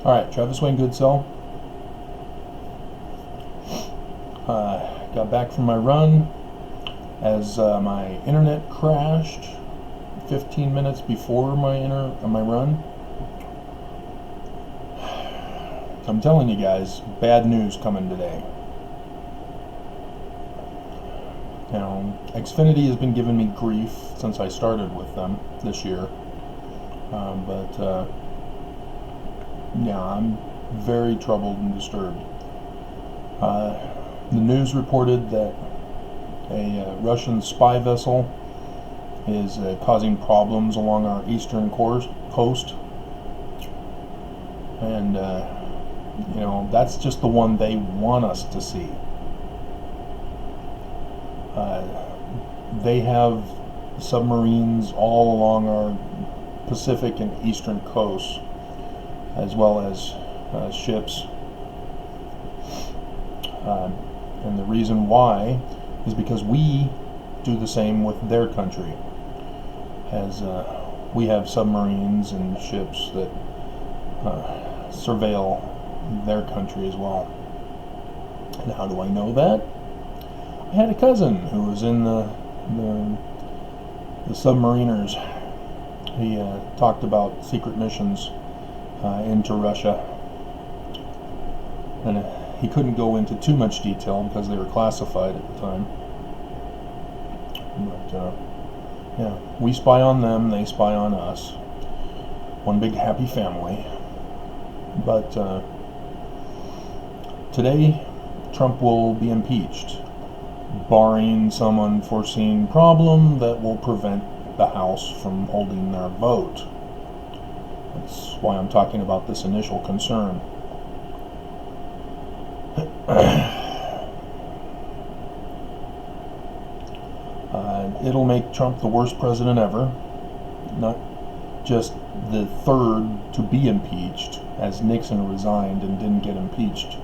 Alright, Travis Wayne Goodsell. Got back from my run as my internet crashed 15 minutes before my run. I'm telling you guys, bad news coming today. Now, Xfinity has been giving me grief since I started with them this year. Yeah, I'm very troubled and disturbed. The news reported that a Russian spy vessel is causing problems along our eastern coast. And, that's just the one they want us to see. They have submarines all along our Pacific and eastern coasts, as well as ships. And the reason why is because we do the same with their country, as we have submarines and ships that surveil their country as well. And how do I know that? I had a cousin who was in the submariners. He talked about secret missions into Russia, and he couldn't go into too much detail because they were classified at the time. But yeah, we spy on them, they spy on us. One big happy family. But today, Trump will be impeached, barring some unforeseen problem that will prevent the House from holding their vote. That's why I'm talking about this initial concern. It'll make Trump the worst president ever, not just the third to be impeached, as Nixon resigned and didn't get impeached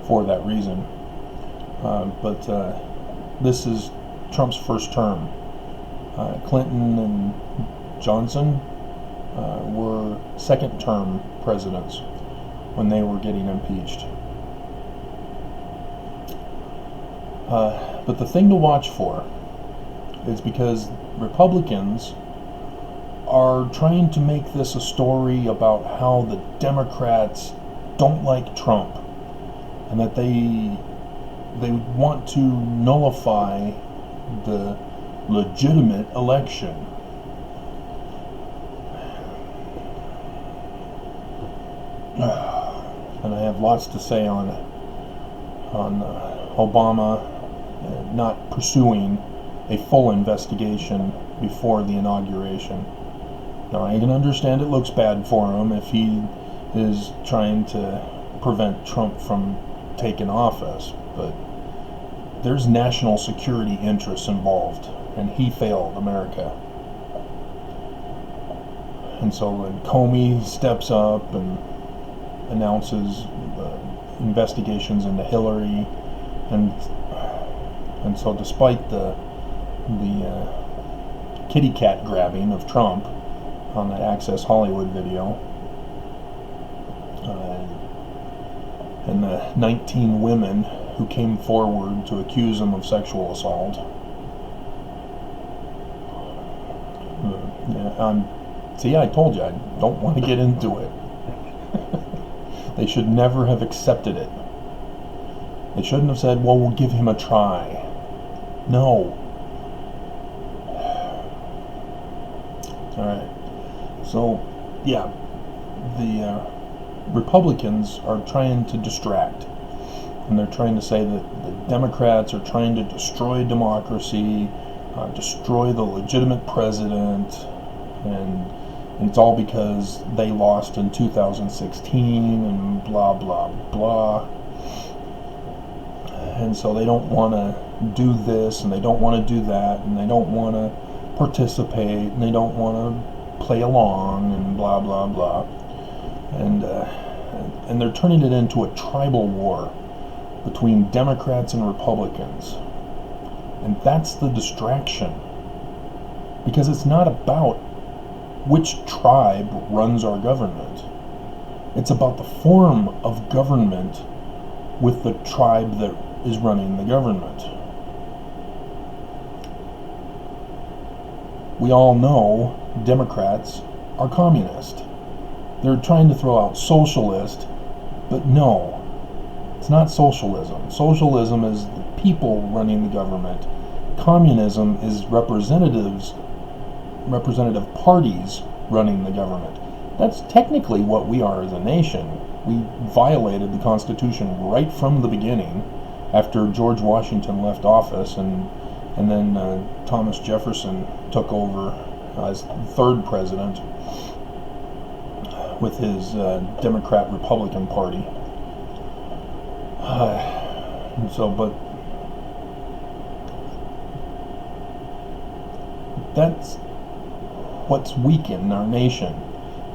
for that reason. But this is Trump's first term. Clinton and Johnson were second-term presidents when they were getting impeached. But the thing to watch for is because Republicans are trying to make this a story about how the Democrats don't like Trump and that they want to nullify the legitimate election. And I have lots to say on Obama not pursuing a full investigation before the inauguration. Now, I can understand it looks bad for him if he is trying to prevent Trump from taking office, but there's national security interests involved, and he failed America. And so when Comey steps up and announces investigations into Hillary, and so despite the kitty cat grabbing of Trump on that Access Hollywood video, and the 19 women who came forward to accuse him of sexual assault, see, I told you I don't want to get into it. They should never have accepted it. They shouldn't have said, well, we'll give him a try. No. Alright. So, yeah, the Republicans are trying to distract. And they're trying to say that the Democrats are trying to destroy democracy, destroy the legitimate president, and it's all because they lost in 2016 and blah, blah, blah. And so they don't want to do this, and they don't want to do that, and they don't want to participate, and they don't want to play along, and blah, blah, blah. And they're turning it into a tribal war between Democrats and Republicans. And that's the distraction. Because it's not about which tribe runs our government. It's about the form of government with the tribe that is running the government. We all know Democrats are communist. They're trying to throw out socialist, but no, it's not socialism. Socialism is the people running the government. Communism is representative parties running the government. That's technically what we are as a nation. We violated the Constitution right from the beginning after George Washington left office, and then Thomas Jefferson took over as third president with his Democrat-Republican Party. But that's what's weakened our nation,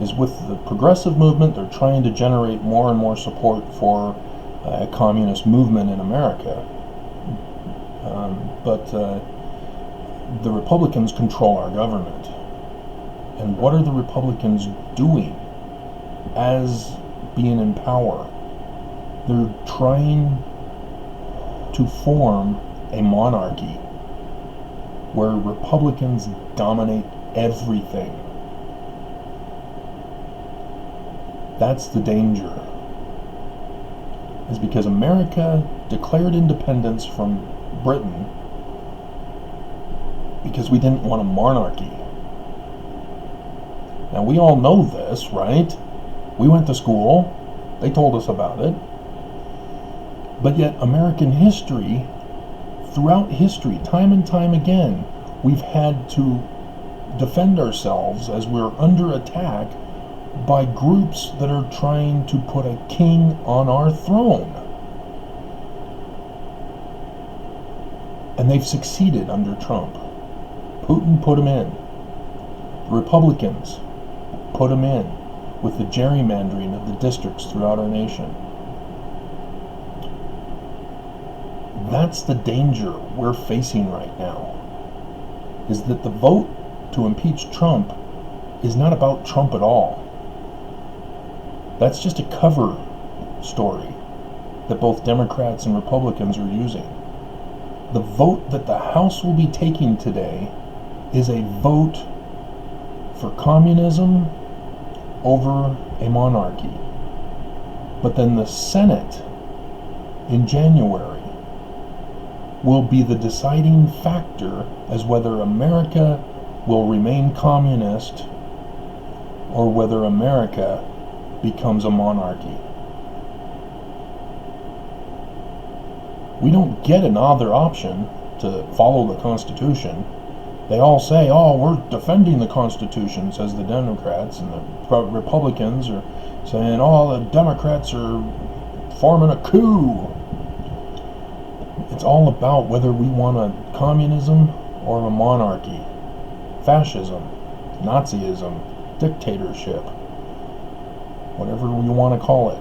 is with the progressive movement. They're trying to generate more and more support for a communist movement in America. But the Republicans control our government. And what are the Republicans doing as being in power? They're trying to form a monarchy where Republicans dominate everything. That's the danger. Is because America declared independence from Britain because we didn't want a monarchy. Now, we all know this, right? We went to school. They told us about it. But yet, American history, throughout history, time and time again, we've had to defend ourselves as we're under attack by groups that are trying to put a king on our throne. And they've succeeded under Trump. Putin put him in. The Republicans put him in with the gerrymandering of the districts throughout our nation. That's the danger we're facing right now, is that the vote to impeach Trump is not about Trump at all. That's just a cover story that both Democrats and Republicans are using. The vote that the House will be taking today is a vote for communism over a monarchy. But then the Senate in January will be the deciding factor as whether America will remain communist or whether America becomes a monarchy. We don't get another option to follow the Constitution. They all say, oh, we're defending the Constitution, says the Democrats, and the Republicans are saying, oh, the Democrats are forming a coup. It's all about whether we want a communism or a monarchy, fascism, Nazism, dictatorship, whatever you want to call it.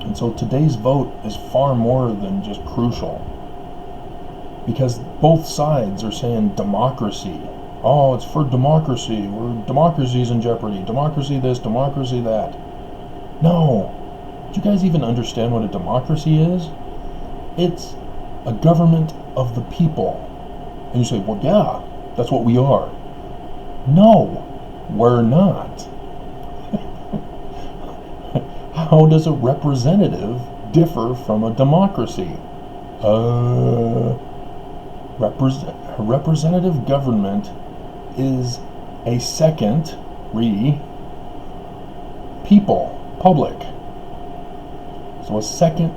And so today's vote is far more than just crucial, because both sides are saying democracy. Oh, it's for democracy. Democracy's in jeopardy. Democracy this, democracy that. No. Do you guys even understand what a democracy is? It's a government of the people. And you say, well, yeah, that's what we are. No, we're not. How does a representative differ from a democracy? Representative government is a second people, public. So a second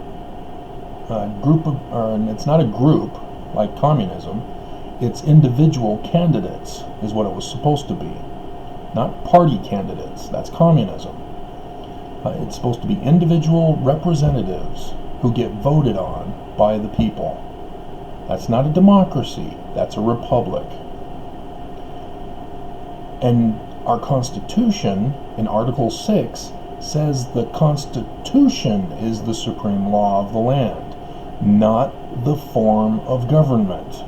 group of, and it's not a group like communism, it's individual candidates is what it was supposed to be. Not party candidates, that's communism. It's supposed to be individual representatives who get voted on by the people. That's not a democracy, that's a republic. And our Constitution, in Article 6, says the Constitution is the supreme law of the land, not the form of government,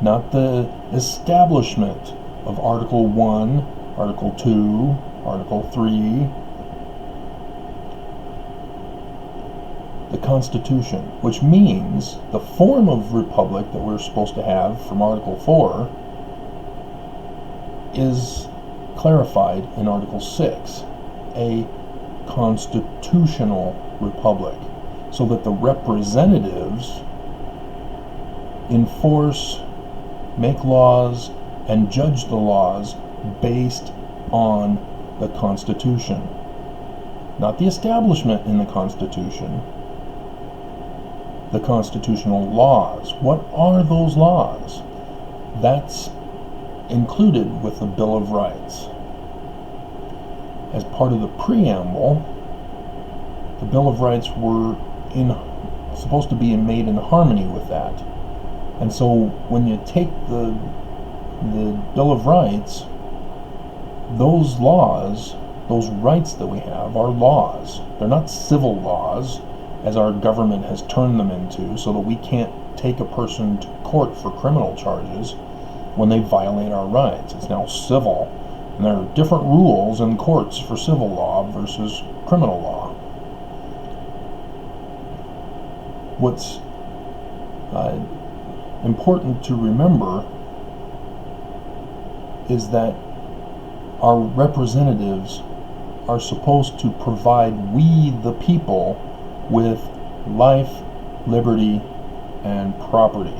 not the establishment of Article 1 Article 2, Article 3, the Constitution, which means the form of republic that we're supposed to have from Article 4 is clarified in Article 6, a constitutional republic, so that the representatives enforce, make laws, and judge the laws based on the Constitution. Not the establishment in the Constitution, the constitutional laws. What are those laws? That's included with the Bill of Rights. As part of the preamble, the Bill of Rights were supposed to be made in harmony with that. And so when you take the Bill of Rights, those laws, those rights that we have are laws. They're not civil laws, as our government has turned them into, so that we can't take a person to court for criminal charges when they violate our rights. It's now civil, and there are different rules in courts for civil law versus criminal law. What's important to remember is that our representatives are supposed to provide we the people with life, liberty, and property.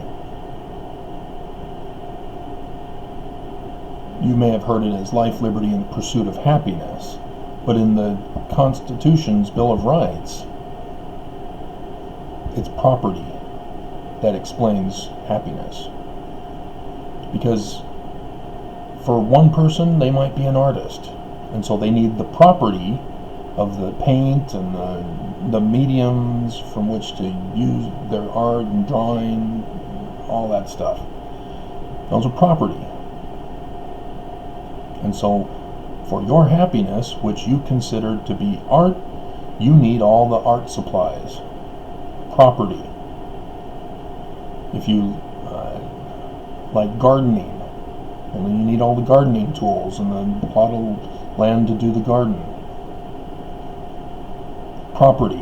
You may have heard it as life, liberty, and the pursuit of happiness, but in the Constitution's Bill of Rights, it's property that explains happiness. Because for one person, they might be an artist, and so they need the property of the paint and the mediums from which to use their art and drawing, all that stuff. Those are property. And so for your happiness, which you consider to be art, you need all the art supplies, property. If you like gardening, well, then you need all the gardening tools and the plot of land to do the garden. Property.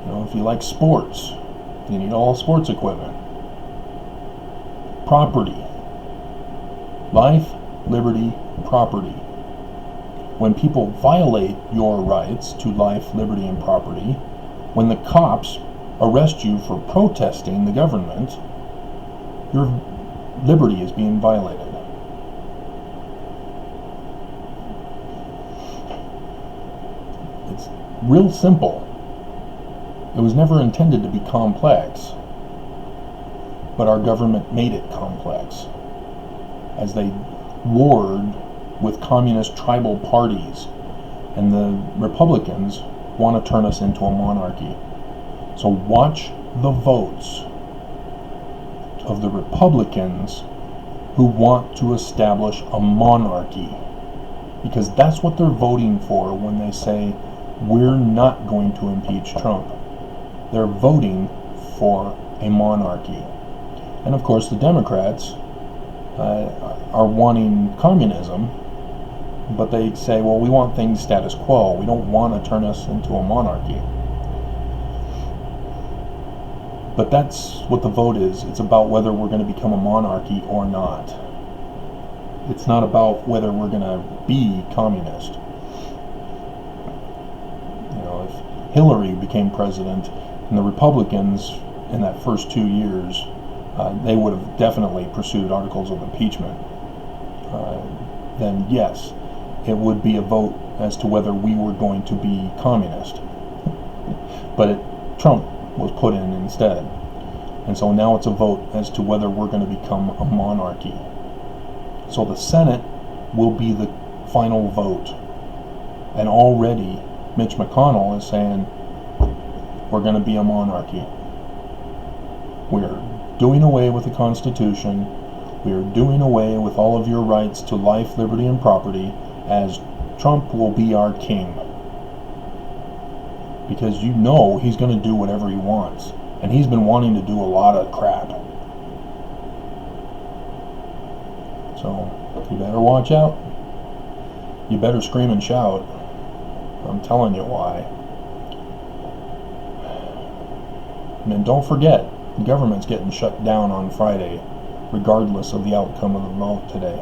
You know, if you like sports, you need all sports equipment. Property. Life, liberty, property. When people violate your rights to life, liberty, and property, when the cops arrest you for protesting the government, your liberty is being violated. It's real simple. It was never intended to be complex, but our government made it complex as they warred with communist tribal parties, and the Republicans want to turn us into a monarchy. So watch the votes of the Republicans who want to establish a monarchy, because that's what they're voting for when they say we're not going to impeach Trump. They're voting for a monarchy. And of course the Democrats are wanting communism, but they say, well, we want things status quo. We don't want to turn us into a monarchy. But that's what the vote is. It's about whether we're going to become a monarchy or not. It's not about whether we're going to be communist. You know, if Hillary became president and the Republicans in that first 2 years, they would have definitely pursued articles of impeachment, then yes, it would be a vote as to whether we were going to be communist. But Trump was put in instead. And so now it's a vote as to whether we're going to become a monarchy. So the Senate will be the final vote. And already Mitch McConnell is saying we're going to be a monarchy. We're doing away with the Constitution. We are doing away with all of your rights to life, liberty, and property, as Trump will be our king. Because you know he's going to do whatever he wants. And he's been wanting to do a lot of crap. So you better watch out. You better scream and shout. I'm telling you why. And then don't forget, the government's getting shut down on Friday, regardless of the outcome of the vote today.